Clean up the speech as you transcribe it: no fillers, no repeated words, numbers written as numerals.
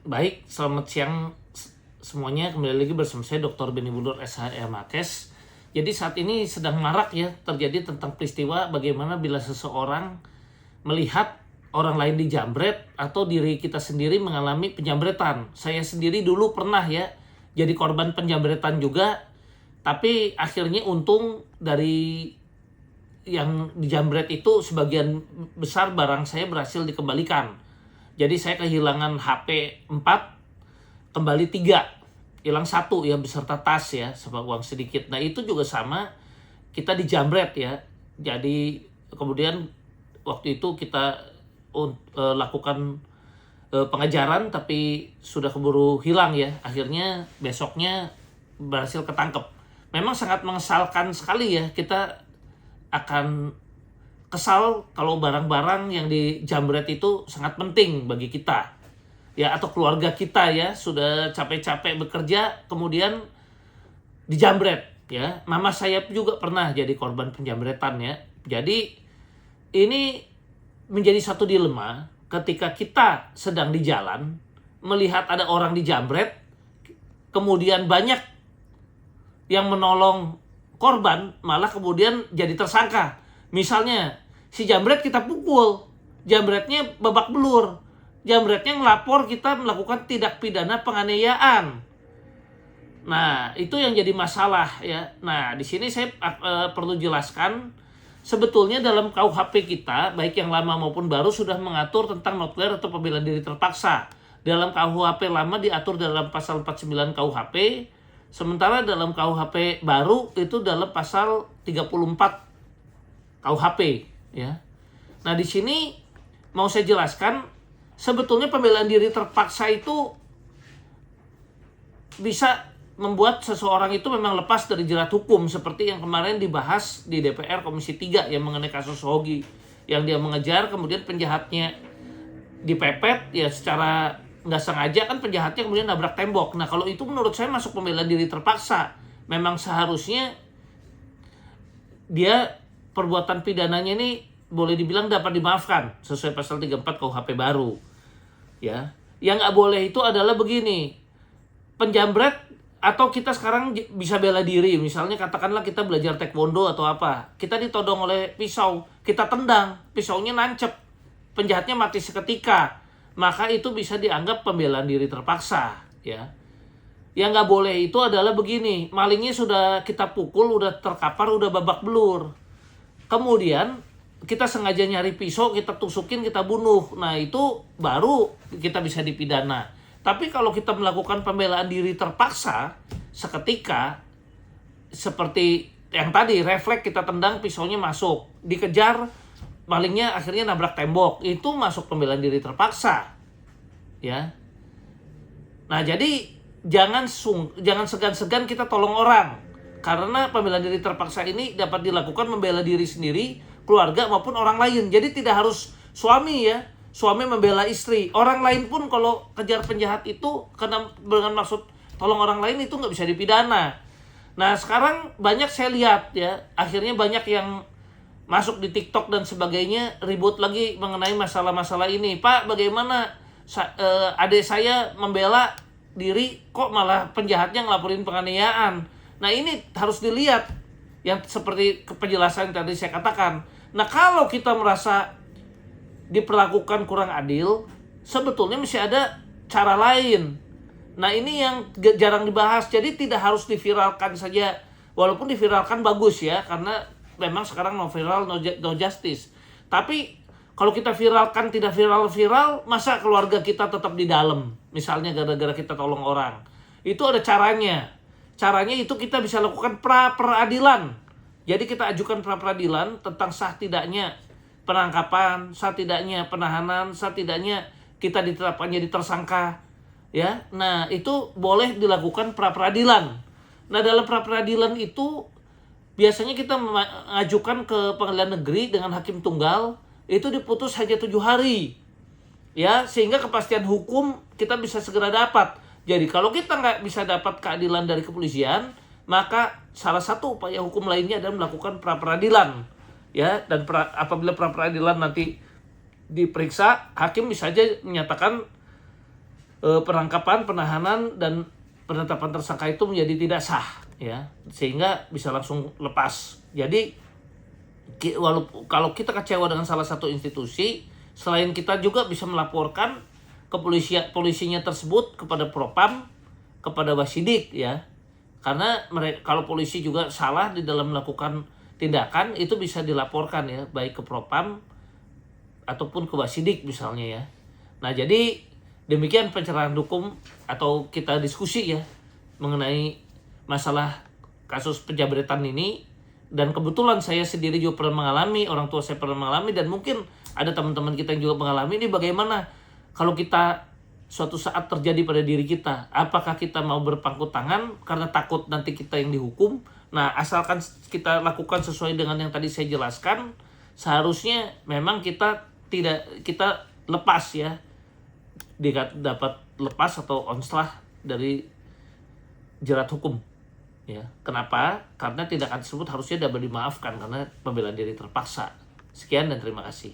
Baik, selamat siang semuanya. Kembali lagi bersama saya Dr. Benny Bundur SHMAKes. Jadi saat ini sedang marak ya terjadi tentang peristiwa bagaimana bila seseorang melihat orang lain dijambret atau diri kita sendiri mengalami penjambretan. Saya sendiri dulu pernah ya jadi korban penjambretan juga, tapi akhirnya untung dari yang dijambret itu sebagian besar barang saya berhasil dikembalikan. Jadi saya kehilangan HP 4, kembali 3, hilang 1 ya beserta tas ya sama uang sedikit. Nah itu juga sama, kita dijambret ya. Jadi kemudian waktu itu kita lakukan pengejaran tapi sudah keburu hilang ya. Akhirnya besoknya berhasil ketangkep. Memang sangat mengesalkan sekali ya, kita akan kesal kalau barang-barang yang dijambret itu sangat penting bagi kita ya, atau keluarga kita ya, sudah capek-capek bekerja kemudian dijambret ya. Mama saya juga pernah jadi korban penjambretan ya. Jadi ini menjadi satu dilema ketika kita sedang di jalan melihat ada orang dijambret, kemudian banyak yang menolong korban malah kemudian jadi tersangka. Misalnya si jambret kita pukul, jambretnya babak belur, jambretnya ngelapor kita melakukan tindak pidana penganiayaan. Nah itu yang jadi masalah ya. Nah di sini saya perlu jelaskan, sebetulnya dalam KUHP kita baik yang lama maupun baru sudah mengatur tentang nuklir atau pembelaan diri terpaksa. Dalam KUHP lama diatur dalam pasal 49 KUHP, sementara dalam KUHP baru itu dalam pasal 34 KUHP ya. Nah di sini mau saya jelaskan, sebetulnya pembelaan diri terpaksa itu bisa membuat seseorang itu memang lepas dari jerat hukum, seperti yang kemarin dibahas di DPR Komisi 3 yang mengenai kasus Hogi, yang dia mengejar kemudian penjahatnya dipepet ya secara nggak sengaja, kan penjahatnya kemudian nabrak tembok. Nah kalau itu menurut saya masuk pembelaan diri terpaksa. Memang seharusnya dia perbuatan pidananya ini boleh dibilang dapat dimaafkan sesuai pasal 34 KUHP baru ya. Yang nggak boleh itu adalah begini, penjambret atau kita sekarang bisa bela diri, misalnya katakanlah kita belajar taekwondo atau apa, kita ditodong oleh pisau, kita tendang, pisaunya nancep, penjahatnya mati seketika, maka itu bisa dianggap pembelaan diri terpaksa ya. Yang nggak boleh itu adalah begini, malingnya sudah kita pukul, udah terkapar, udah babak belur, kemudian kita sengaja nyari pisau, kita tusukin, kita bunuh. Nah itu baru kita bisa dipidana. Tapi kalau kita melakukan pembelaan diri terpaksa seketika, seperti yang tadi, refleks kita tendang, pisaunya masuk, dikejar, malingnya akhirnya nabrak tembok, itu masuk pembelaan diri terpaksa ya. Nah jadi jangan segan-segan kita tolong orang, karena pembelaan diri terpaksa ini dapat dilakukan membela diri sendiri, keluarga maupun orang lain. Jadi tidak harus suami ya, suami membela istri, orang lain pun kalau kejar penjahat itu karena dengan maksud tolong orang lain itu nggak bisa dipidana. Nah sekarang banyak saya lihat ya, akhirnya banyak yang masuk di TikTok dan sebagainya ribut lagi mengenai masalah-masalah ini. Pak, bagaimana adik saya membela diri kok malah penjahatnya ngelaporin penganiayaan. Nah ini harus dilihat yang seperti penjelasan yang tadi saya katakan. Nah kalau kita merasa diperlakukan kurang adil, sebetulnya masih ada cara lain. Nah ini yang jarang dibahas. Jadi tidak harus diviralkan saja. Walaupun diviralkan bagus ya, karena memang sekarang no viral no justice. Tapi kalau kita viralkan tidak viral, masa keluarga kita tetap di dalam, misalnya gara-gara kita tolong orang. Itu ada caranya. Caranya itu kita bisa lakukan pra-peradilan. Jadi kita ajukan pra-peradilan tentang sah tidaknya penangkapan, sah tidaknya penahanan, sah tidaknya kita ditetapkan jadi tersangka ya. Nah itu boleh dilakukan pra-peradilan. Nah dalam pra-peradilan itu biasanya kita mengajukan ke pengadilan negeri dengan hakim tunggal, itu diputus hanya 7 hari ya, sehingga kepastian hukum kita bisa segera dapat. Jadi kalau kita nggak bisa dapat keadilan dari kepolisian, maka salah satu upaya hukum lainnya adalah melakukan pra-peradilan ya. Dan apabila pra-peradilan nanti diperiksa, hakim bisa saja menyatakan penangkapan, penahanan dan penetapan tersangka itu menjadi tidak sah, ya, sehingga bisa langsung lepas. Jadi kalau kita kecewa dengan salah satu institusi, selain kita juga bisa melaporkan ke polisinya tersebut kepada Propam, kepada Wasidik, ya, karena kalau polisi juga salah di dalam melakukan tindakan itu bisa dilaporkan, ya, baik ke Propam ataupun ke Wasidik misalnya, ya. Nah, jadi demikian pencerahan hukum atau kita diskusi, ya, mengenai masalah kasus penjabretan ini. Dan kebetulan saya sendiri juga pernah mengalami, orang tua saya pernah mengalami, dan mungkin ada teman-teman kita yang juga mengalami. Ini bagaimana kalau kita suatu saat terjadi pada diri kita, apakah kita mau berpangku tangan karena takut nanti kita yang dihukum? Nah, asalkan kita lakukan sesuai dengan yang tadi saya jelaskan, seharusnya memang kita lepas, ya, dapat lepas atau onslah dari jerat hukum, ya. Kenapa? Karena tindakan tersebut harusnya dapat dimaafkan karena pembelaan diri terpaksa. Sekian dan terima kasih.